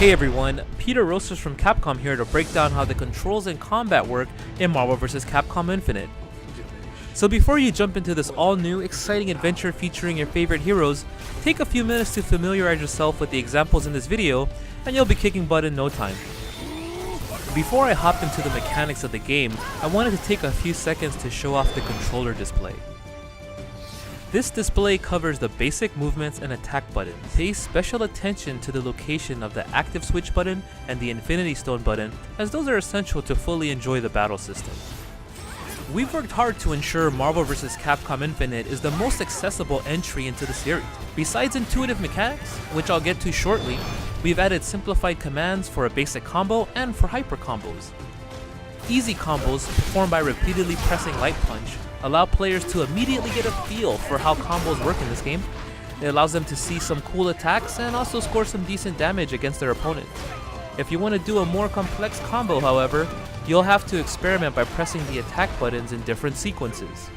Hey everyone, Peter Roasters from Capcom here to break down how the controls and combat work in Marvel vs. Capcom Infinite. So before you jump into this all-new, exciting adventure featuring your favorite heroes, take a few minutes to familiarize yourself with the examples in this video, and you'll be kicking butt in no time. Before I hop into the mechanics of the game, I wanted to take a few seconds to show off the controller display. This display covers the basic movements and attack buttons. Pay special attention to the location of the active switch button and the infinity stone button, as those are essential to fully enjoy the battle system. We've worked hard to ensure Marvel vs. Capcom Infinite is the most accessible entry into the series. Besides intuitive mechanics, which I'll get to shortly, we've added simplified commands for a basic combo and for hyper combos. Easy combos, performed by repeatedly pressing light punch, allow players to immediately get a feel for how combos work in this game. It allows them to see some cool attacks and also score some decent damage against their opponents. If you want to do a more complex combo, however, you'll have to experiment by pressing the attack buttons in different sequences.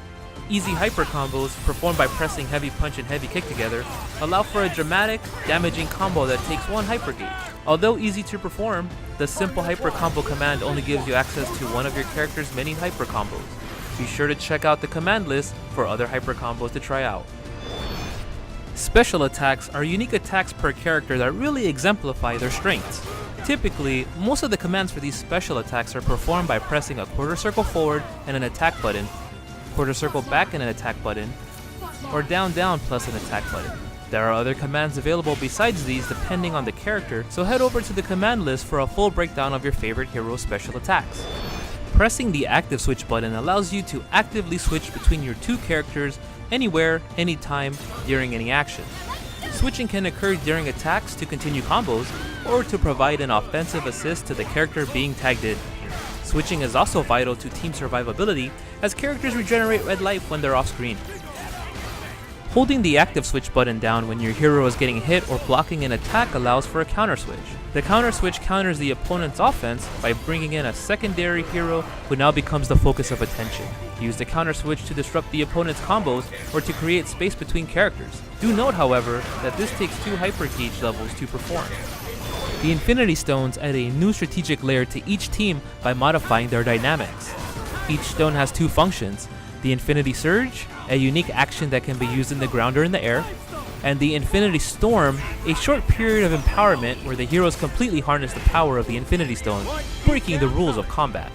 Easy hyper combos, performed by pressing heavy punch and heavy kick together, allow for a dramatic, damaging combo that takes one hyper gauge. Although easy to perform, the simple hyper combo command only gives you access to one of your character's many hyper combos. Be sure to check out the command list for other hyper combos to try out. Special attacks are unique attacks per character that really exemplify their strengths. Typically, most of the commands for these special attacks are performed by pressing a quarter circle forward and an attack button, quarter circle back and an attack button, or down down plus an attack button. There are other commands available besides these depending on the character, so head over to the command list for a full breakdown of your favorite hero's special attacks. Pressing the active switch button allows you to actively switch between your two characters anywhere, anytime, during any action. Switching can occur during attacks to continue combos, or to provide an offensive assist to the character being tagged in. Switching is also vital to team survivability, as characters regenerate red life when they're off screen. Holding the active switch button down when your hero is getting hit or blocking an attack allows for a counter switch. The counter switch counters the opponent's offense by bringing in a secondary hero who now becomes the focus of attention. Use the counter switch to disrupt the opponent's combos or to create space between characters. Do note, however, that this takes 2 hyper gauge levels to perform. The Infinity Stones add a new strategic layer to each team by modifying their dynamics. Each stone has 2 functions: the Infinity Surge, a unique action that can be used in the ground or in the air, and the Infinity Storm, a short period of empowerment where the heroes completely harness the power of the Infinity Stone, breaking the rules of combat.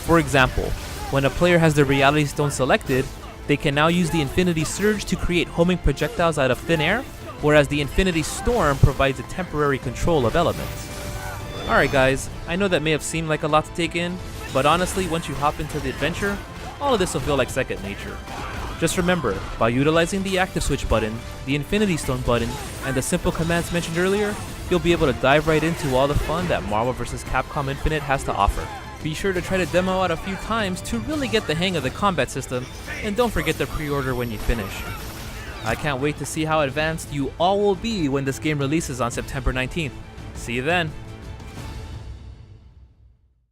For example, when a player has the Reality Stone selected, they can now use the Infinity Surge to create homing projectiles out of thin air, whereas the Infinity Storm provides a temporary control of elements. Alright guys, I know that may have seemed like a lot to take in, but honestly, once you hop into the adventure, all of this will feel like second nature. Just remember, by utilizing the active switch button, the Infinity Stone button, and the simple commands mentioned earlier, you'll be able to dive right into all the fun that Marvel vs. Capcom Infinite has to offer. Be sure to try to demo out a few times to really get the hang of the combat system, and don't forget to pre-order when you finish. I can't wait to see how advanced you all will be when this game releases on September 19th. See you then!